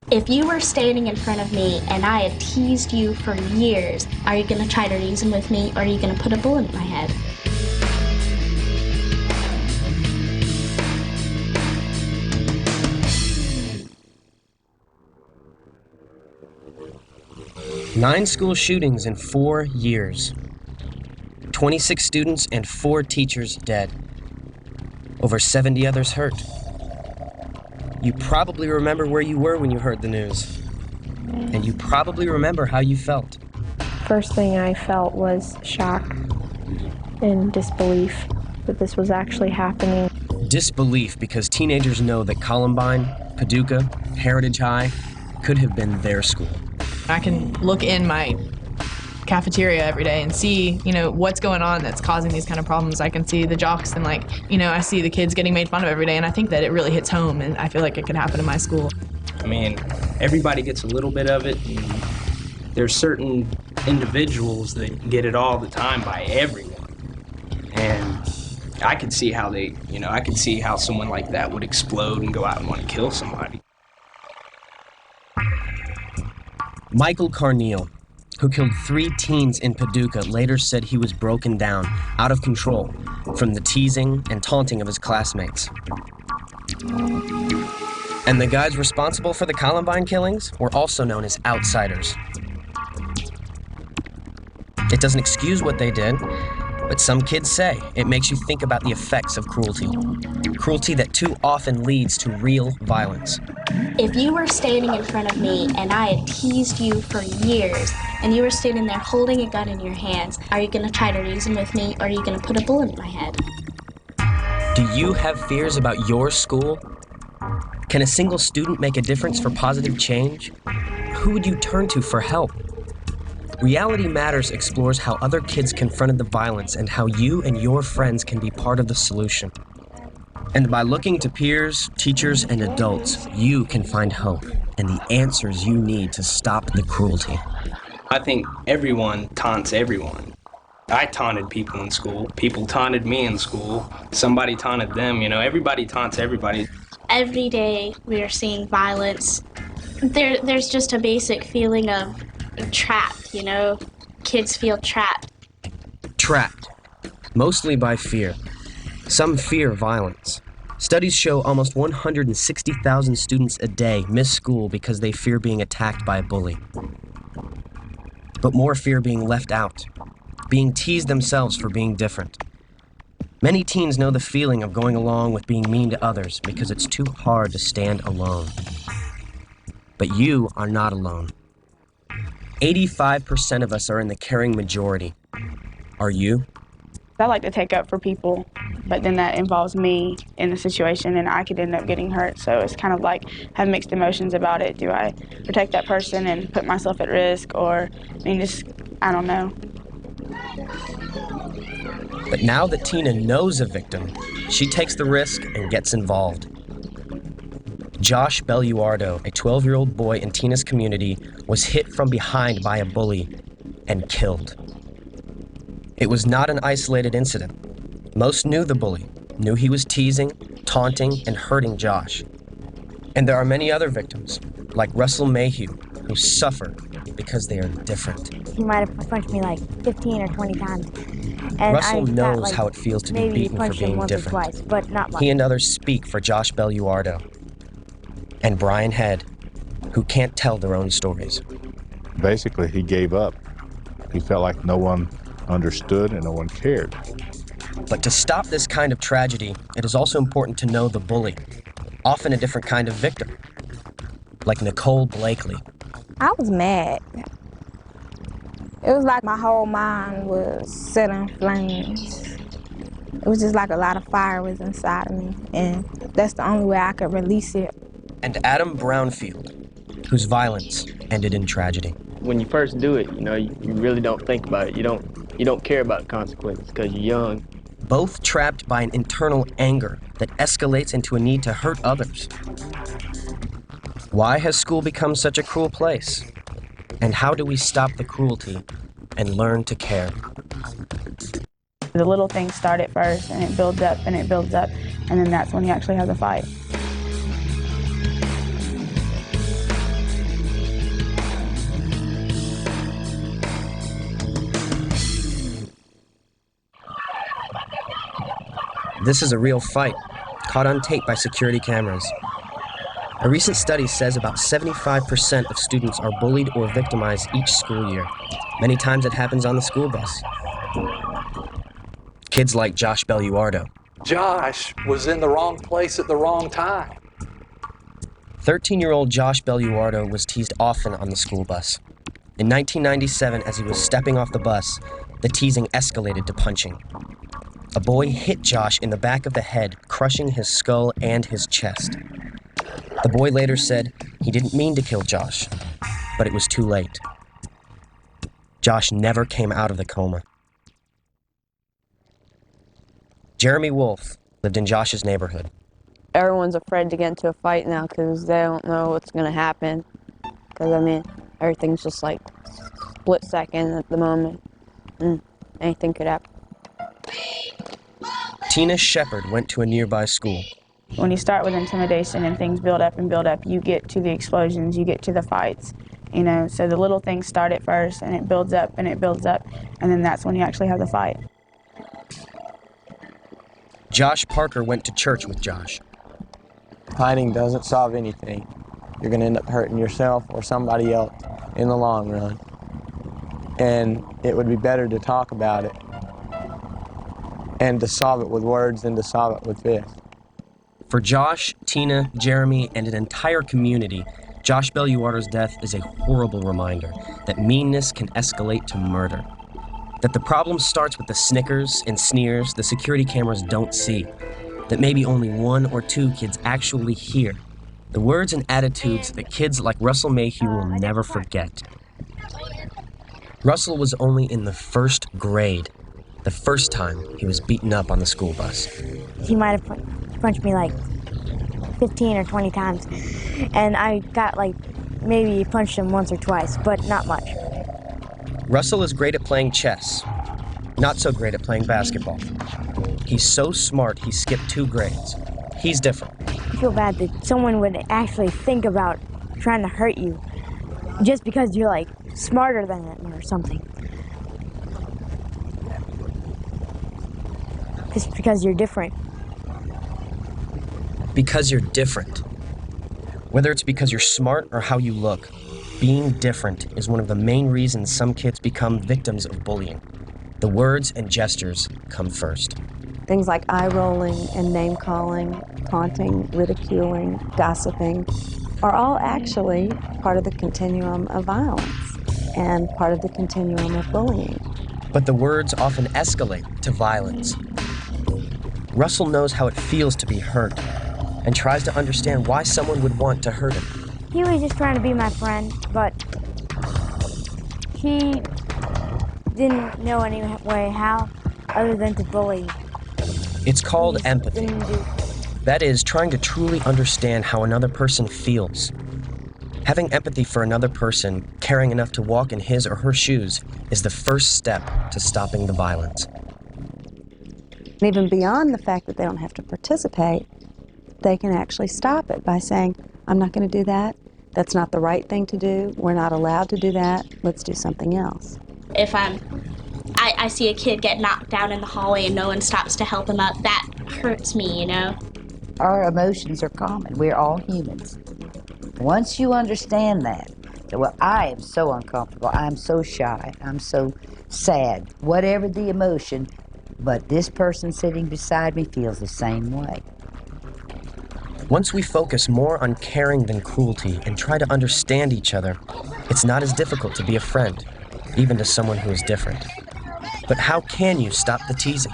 If you were standing in front of me and I had teased you for years, are you going to try to reason with me, or are you going to put a bullet in my head? Nine school shootings in 4 years. 26 students and 4 teachers dead. Over 70 others hurt. You probably remember where you were when you heard the news. And you probably remember how you felt. First thing I felt was shock and disbelief that this was actually happening. Disbelief because teenagers know that Columbine, Paducah, Heritage High could have been their school. I can look in my cafeteria every day and see, what's going on that's causing these kind of problems. I can see the jocks and I see the kids getting made fun of every day, and I think that it really hits home, and I feel like it could happen in my school. I mean, everybody gets a little bit of it, and there's certain individuals that get it all the time by everyone. And I could see how I could see how someone like that would explode and go out and want to kill somebody. Michael Carneal, who killed 3 teens in Paducah, later said he was broken down, out of control, from the teasing and taunting of his classmates. And the guys responsible for the Columbine killings were also known as outsiders. It doesn't excuse what they did, but some kids say it makes you think about the effects of cruelty. Cruelty that too often leads to real violence. If you were standing in front of me and I had teased you for years, and you were standing there holding a gun in your hands, are you going to try to reason with me, or are you going to put a bullet in my head? Do you have fears about your school? Can a single student make a difference for positive change? Who would you turn to for help? Reality Matters explores how other kids confronted the violence and how you and your friends can be part of the solution. And by looking to peers, teachers, and adults, you can find hope and the answers you need to stop the cruelty. I think everyone taunts everyone. I taunted people in school. People taunted me in school. Somebody taunted them. Everybody taunts everybody. Every day we are seeing violence. There's just a basic feeling of trapped, Kids feel trapped. Trapped, mostly by fear. Some fear violence. Studies show almost 160,000 students a day miss school because they fear being attacked by a bully. But more fear being left out, being teased themselves for being different. Many teens know the feeling of going along with being mean to others because it's too hard to stand alone. But you are not alone. 85% of us are in the caring majority. Are you? I like to take up for people, but then that involves me in the situation and I could end up getting hurt. So it's kind of like have mixed emotions about it. Do I protect that person and put myself at risk, or I don't know. But now that Tina knows a victim, she takes the risk and gets involved. Josh Belluardo, a 12-year-old boy in Tina's community, was hit from behind by a bully and killed. It was not an isolated incident. Most knew the bully, knew he was teasing, taunting, and hurting Josh. And there are many other victims, like Russell Mayhew, who suffer because they are different. He might have punched me like 15 or 20 times. And Russell knows how it feels to be beaten for being different. Twice, but not much. He and others speak for Josh Belluardo and Brian Head, who can't tell their own stories. Basically, he gave up. He felt like no one understood and no one cared. But to stop this kind of tragedy, it is also important to know the bully, often a different kind of victim, like Nicole Blakely. I was mad. It was like my whole mind was set in flames. It was just like a lot of fire was inside of me, and that's the only way I could release it. And Adam Brownfield, whose violence ended in tragedy. When you first do it, you really don't think about it. You don't care about the consequences because you're young. Both trapped by an internal anger that escalates into a need to hurt others. Why has school become such a cruel place? And how do we stop the cruelty and learn to care? The little things start at first, and it builds up, and it builds up, and then that's when you actually have the fight. This is a real fight, caught on tape by security cameras. A recent study says about 75% of students are bullied or victimized each school year. Many times it happens on the school bus. Kids like Josh Belluardo. Josh was in the wrong place at the wrong time. 13-year-old Josh Belluardo was teased often on the school bus. In 1997, as he was stepping off the bus, the teasing escalated to punching. A boy hit Josh in the back of the head, crushing his skull and his chest. The boy later said he didn't mean to kill Josh, but it was too late. Josh never came out of the coma. Jeremy Wolf lived in Josh's neighborhood. Everyone's afraid to get into a fight now because they don't know what's going to happen. Because, I mean, everything's just like split second at the moment, and anything could happen. Tina Shepard went to a nearby school. When you start with intimidation and things build up and build up, you get to the explosions, you get to the fights, you know. So the little things start at first, and it builds up, and it builds up, and then that's when you actually have the fight. Josh Parker went to church with Josh. Fighting doesn't solve anything. You're going to end up hurting yourself or somebody else in the long run. And it would be better to talk about it and to solve it with words than to solve it with fists. For Josh, Tina, Jeremy, and an entire community, Josh Belluardo's death is a horrible reminder that meanness can escalate to murder. That the problem starts with the snickers and sneers the security cameras don't see. That maybe only 1 or 2 kids actually hear. The words and attitudes that kids like Russell Mayhew will never forget. Russell was only in the 1st grade, the first time he was beaten up on the school bus. He might have punched me like 15 or 20 times, and I got like maybe punched him once or twice, but not much. Russell is great at playing chess, not so great at playing basketball. He's so smart he skipped 2 grades. He's different. I feel bad that someone would actually think about trying to hurt you just because you're like smarter than them or something. Just because you're different. Because you're different. Whether it's because you're smart or how you look, being different is one of the main reasons some kids become victims of bullying. The words and gestures come first. Things like eye-rolling and name-calling, taunting, ridiculing, gossiping are all actually part of the continuum of violence and part of the continuum of bullying. But the words often escalate to violence. Russell knows how it feels to be hurt and tries to understand why someone would want to hurt him. He was just trying to be my friend, but he didn't know any way how other than to bully. It's called empathy. That is, trying to truly understand how another person feels. Having empathy for another person, caring enough to walk in his or her shoes, is the first step to stopping the violence. And even beyond the fact that they don't have to participate, they can actually stop it by saying, I'm not going to do that. That's not the right thing to do. We're not allowed to do that. Let's do something else. If I see a kid get knocked down in the hallway and no one stops to help him up, that hurts me, you know? Our emotions are common. We're all humans. Once you understand that, well, I am so uncomfortable, I'm so shy, I'm so sad, whatever the emotion, but this person sitting beside me feels the same way. Once we focus more on caring than cruelty and try to understand each other, it's not as difficult to be a friend, even to someone who is different. But how can you stop the teasing?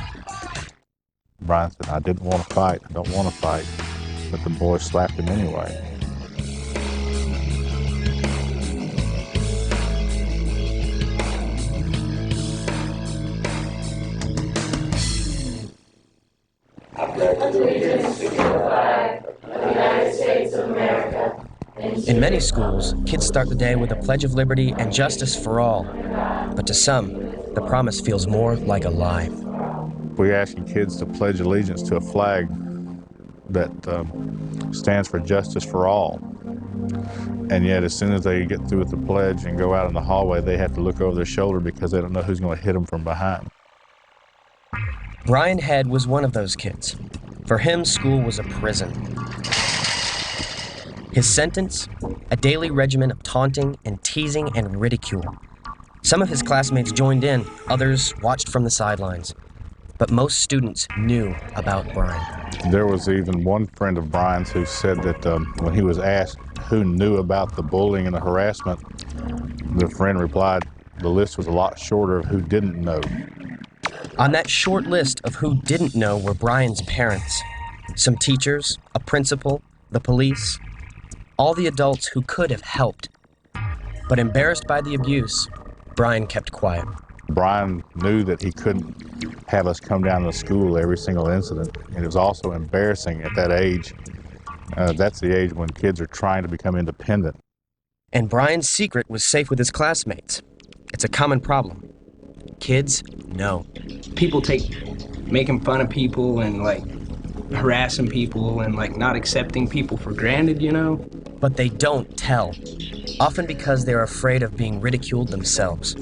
Brian said, I didn't want to fight, I don't want to fight, but the boy slapped him anyway. In many schools, kids start the day with a Pledge of Liberty and justice for all. But to some, the promise feels more like a lie. We're asking kids to pledge allegiance to a flag that stands for justice for all. And yet, as soon as they get through with the pledge and go out in the hallway, they have to look over their shoulder because they don't know who's going to hit them from behind. Brian Head was one of those kids. For him, school was a prison. His sentence? A daily regimen of taunting and teasing and ridicule. Some of his classmates joined in, others watched from the sidelines. But most students knew about Brian. There was even one friend of Brian's who said that when he was asked who knew about the bullying and the harassment, the friend replied the list was a lot shorter of who didn't know. On that short list of who didn't know were Brian's parents, some teachers, a principal, the police, all the adults who could have helped. But embarrassed by the abuse, Brian kept quiet. Brian knew that he couldn't have us come down to school every single incident, and it was also embarrassing at that age. That's the age when kids are trying to become independent. And Brian's secret was safe with his classmates. It's a common problem. Kids know. People making fun of people and like harassing people and like not accepting people for granted, you know? But they don't tell, often because they're afraid of being ridiculed themselves.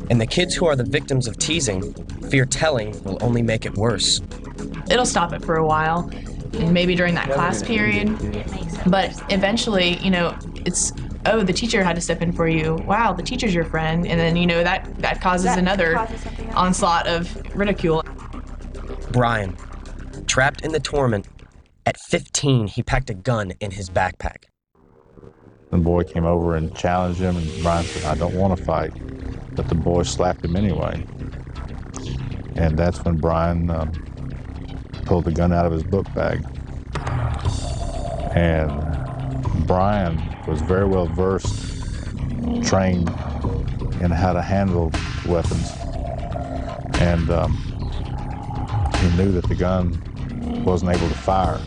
And the kids who are the victims of teasing fear telling will only make it worse. It'll stop it for a while, and maybe during that class period, but eventually, it's, oh, the teacher had to step in for you. Wow, the teacher's your friend. And then, that causes another onslaught of ridicule. Brian, trapped in the torment, at 15, he packed a gun in his backpack. The boy came over and challenged him, and Brian said, I don't want to fight. But the boy slapped him anyway. And that's when Brian pulled the gun out of his book bag. And Brian was very well versed, trained in how to handle weapons. And he knew that the gun wasn't able to fire.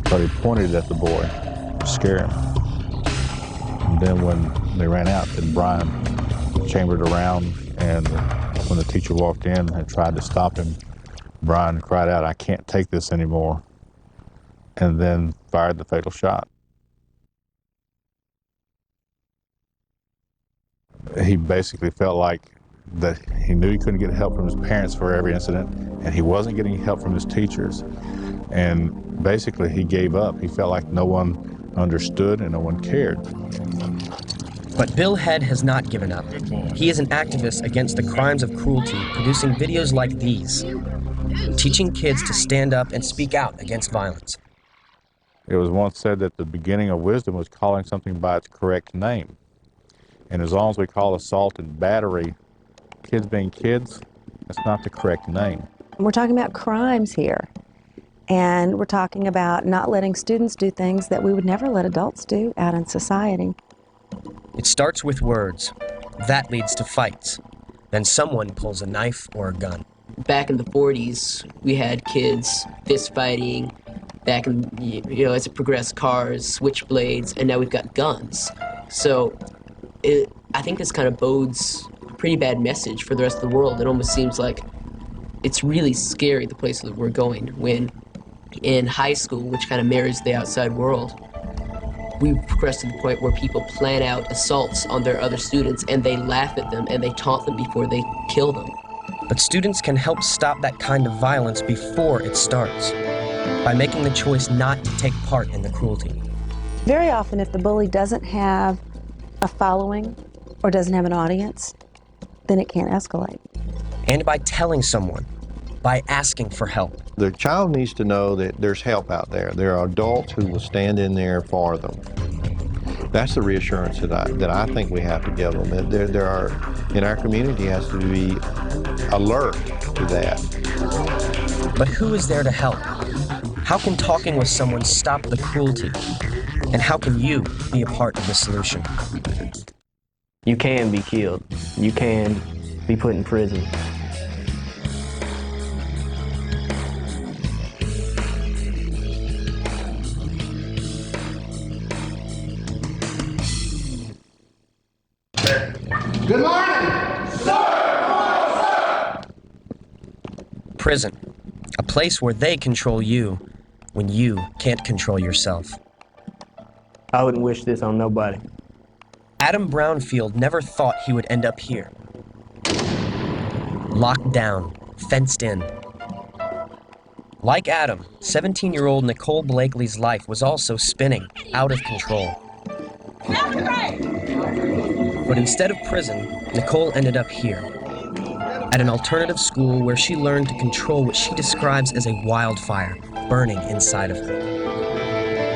But he pointed it at the boy to scare him. And then when they ran out, then Brian chambered around, and when the teacher walked in and tried to stop him, Brian cried out, I can't take this anymore, and then fired the fatal shot. He basically felt like that he knew he couldn't get help from his parents for every incident, and he wasn't getting help from his teachers. And basically he gave up. He felt like no one understood and no one cared. But Bill Head has not given up. He is an activist against the crimes of cruelty, producing videos like these, teaching kids to stand up and speak out against violence. It was once said that the beginning of wisdom was calling something by its correct name. And as long as we call assault and battery kids being kids, that's not the correct name. We're talking about crimes here. And we're talking about not letting students do things that we would never let adults do out in society. It starts with words. That leads to fights. Then someone pulls a knife or a gun. Back in the 40s, we had kids fist fighting. Back in, as it progressed, cars, switchblades, and now we've got guns. So I think this kind of bodes a pretty bad message for the rest of the world. It almost seems like it's really scary, the place that we're going, when in high school, which kind of mirrors the outside world, we've progressed to the point where people plan out assaults on their other students, and they laugh at them and they taunt them before they kill them. But students can help stop that kind of violence before it starts, by making the choice not to take part in the cruelty. Very often, if the bully doesn't have a following or doesn't have an audience, then it can't escalate. And by telling someone, by asking for help. The child needs to know that there's help out there. There are adults who will stand in there for them. That's the reassurance that I think we have to give them. That there are, in our community, has to be alert to that. But who is there to help? How can talking with someone stop the cruelty? And how can you be a part of the solution? You can be killed. You can be put in prison. Good morning, sir! Prison, a place where they control you when you can't control yourself. I wouldn't wish this on nobody. Adam Brownfield never thought he would end up here. locked down, fenced in. Like Adam, 17-year-old Nicole Blakely's life was also spinning, out of control. But instead of prison, Nicole ended up here, at an alternative school where she learned to control what she describes as a wildfire burning inside of her.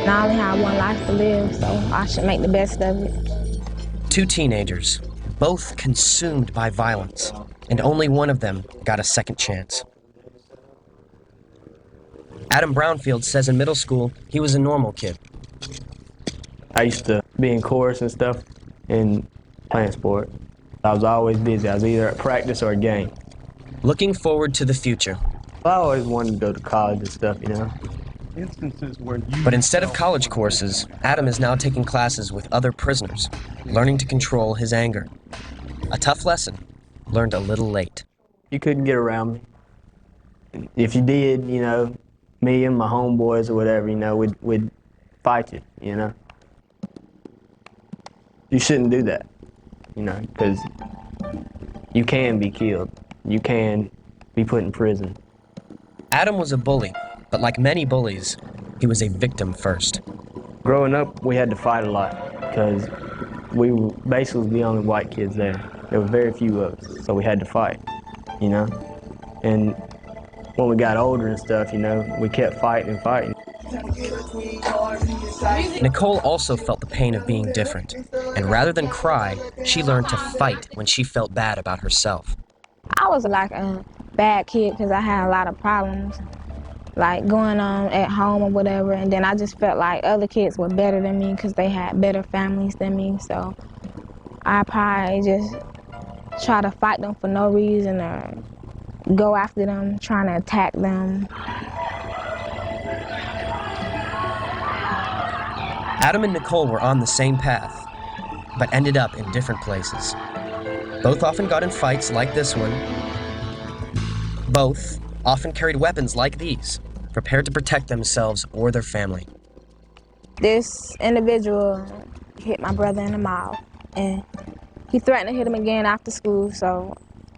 I only have one life to live, so I should make the best of it. Two teenagers, both consumed by violence, and only one of them got a second chance. Adam Brownfield says in middle school, he was a normal kid. I used to be in chorus and stuff and playing sport. I was always busy. I was either at practice or a game. Looking forward to the future. I always wanted to go to college and stuff, you know. But instead of college courses, Adam is now taking classes with other prisoners, learning to control his anger. A tough lesson, learned a little late. You couldn't get around me. If you did, you know, me and my homeboys or whatever, you know, we'd fight you, you know. You shouldn't do that, you know, because you can be killed. You can be put in prison. Adam was a bully, but like many bullies, he was a victim first. Growing up, we had to fight a lot because we were basically the only white kids there. There were very few of us, so we had to fight, you know. And when we got older and stuff, you know, we kept fighting and fighting. Nicole also felt the pain of being different, and rather than cry, she learned to fight when she felt bad about herself. I was like a bad kid because I had a lot of problems, like going on at home or whatever, and then I just felt like other kids were better than me because they had better families than me, so I probably just try to fight them for no reason or go after them, trying to attack them. Adam and Nicole were on the same path, but ended up in different places. Both often got in fights like this one. Both often carried weapons like these, prepared to protect themselves or their family. This individual hit my brother in the mouth, and he threatened to hit him again after school, so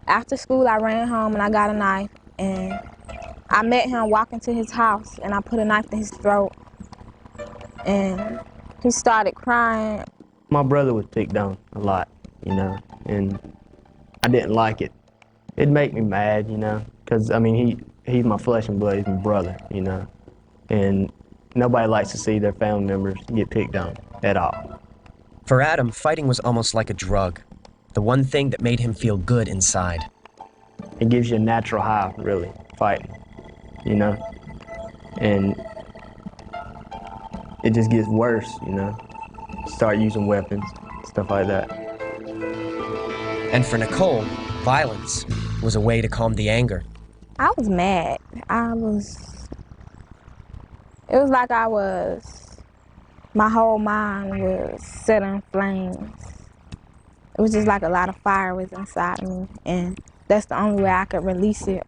after school I ran home and I got a knife, and I met him walking to his house, and I put a knife to his throat, and he started crying. My brother was picked on a lot, you know, and I didn't like it. It'd make me mad, you know, because, I mean, he's my flesh and blood, he's my brother, you know, and nobody likes to see their family members get picked on at all. For Adam, fighting was almost like a drug, the one thing that made him feel good inside. It gives you a natural high, really, fighting, you know, and it just gets worse, you know. Start using weapons, stuff like that. And for Nicole, violence was a way to calm the anger. I was mad. It was like my whole mind was set in flames. It was just like a lot of fire was inside of me, and that's the only way I could release it.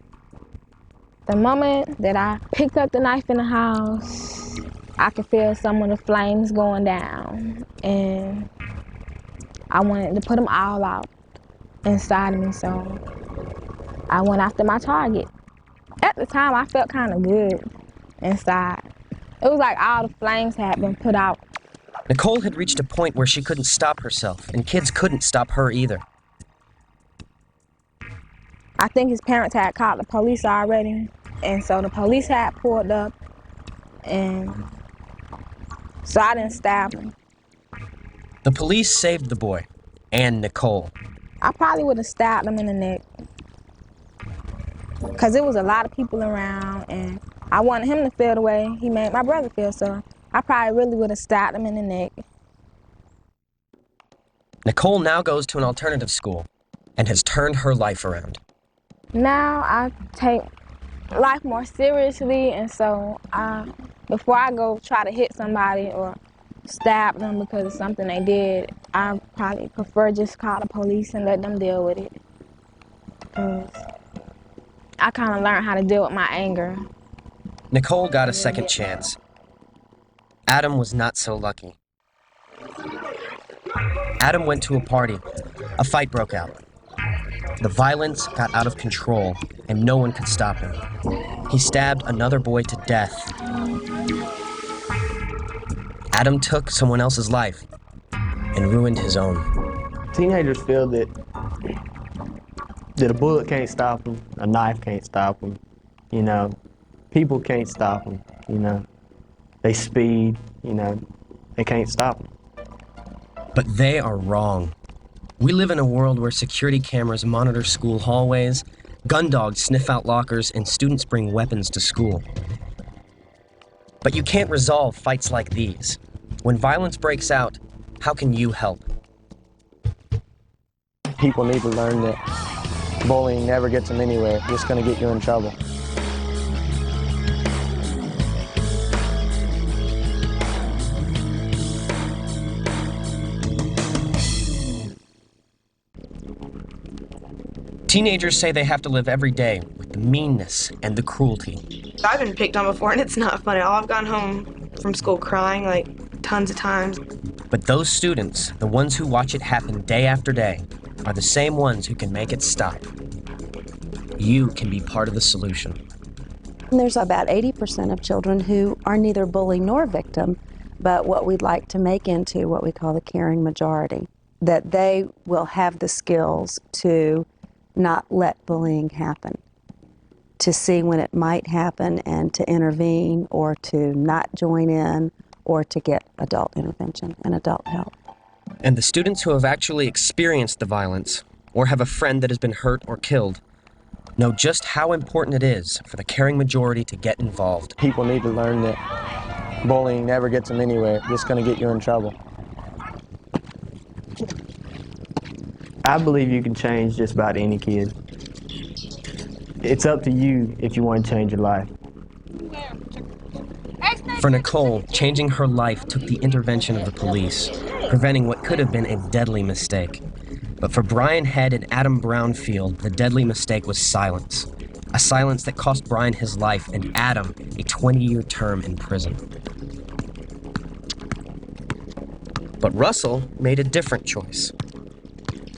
The moment that I picked up the knife in the house, I could feel some of the flames going down, and I wanted to put them all out inside of me, so I went after my target. At the time, I felt kind of good inside. It was like all the flames had been put out. Nicole had reached a point where she couldn't stop herself, and kids couldn't stop her either. I think his parents had called the police already, and so the police had pulled up, and so I didn't stab him. The police saved the boy, and Nicole. I probably would have stabbed him in the neck, because there was a lot of people around, and I wanted him to feel the way he made my brother feel, so I probably really would have stabbed him in the neck. Nicole now goes to an alternative school and has turned her life around. Now I take life more seriously, and so before I go try to hit somebody or stab them because of something they did, I probably prefer just call the police and let them deal with it. Because I kind of learned how to deal with my anger. Nicole got a second chance. Adam was not so lucky. Adam went to a party. A fight broke out. The violence got out of control, and no one could stop him. He stabbed another boy to death. Adam took someone else's life and ruined his own. Teenagers feel that a bullet can't stop them, a knife can't stop them, you know. People can't stop them, you know. They speed, you know. They can't stop them. But they are wrong. We live in a world where security cameras monitor school hallways, gun dogs sniff out lockers, and students bring weapons to school. But you can't resolve fights like these. When violence breaks out, how can you help? People need to learn that bullying never gets them anywhere. It's just going to get you in trouble. Teenagers say they have to live every day with the meanness and the cruelty. I've been picked on before and it's not fun at all. I've gone home from school crying like tons of times. But those students, the ones who watch it happen day after day, are the same ones who can make it stop. You can be part of the solution. And there's about 80% of children who are neither bully nor victim, but what we'd like to make into what we call the caring majority, that they will have the skills to not let bullying happen, to see when it might happen and to intervene or to not join in or to get adult intervention and adult help. And the students who have actually experienced the violence or have a friend that has been hurt or killed know just how important it is for the caring majority to get involved. People need to learn that bullying never gets them anywhere. It's just going to get you in trouble. I believe you can change just about any kid. It's up to you if you want to change your life. For Nicole, changing her life took the intervention of the police, preventing what could have been a deadly mistake. But for Brian Head and Adam Brownfield, the deadly mistake was silence. A silence that cost Brian his life and Adam a 20-year term in prison. But Russell made a different choice.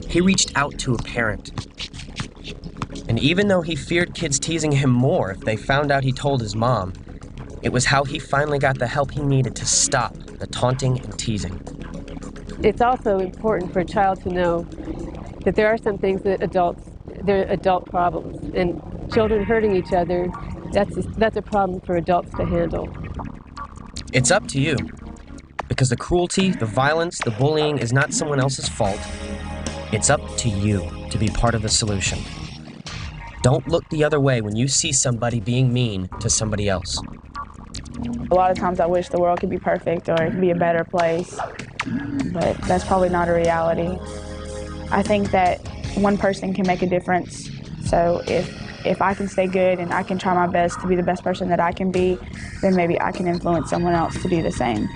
He reached out to a parent. And even though he feared kids teasing him more if they found out he told his mom, it was how he finally got the help he needed to stop the taunting and teasing. It's also important for a child to know that there are some things that they're adult problems, and children hurting each other, that's a problem for adults to handle. It's up to you, because the cruelty, the violence, the bullying is not someone else's fault. It's up to you to be part of the solution. Don't look the other way when you see somebody being mean to somebody else. A lot of times I wish the world could be perfect or it could be a better place, but that's probably not a reality. I think that one person can make a difference, so if I can stay good and I can try my best to be the best person that I can be, then maybe I can influence someone else to do the same.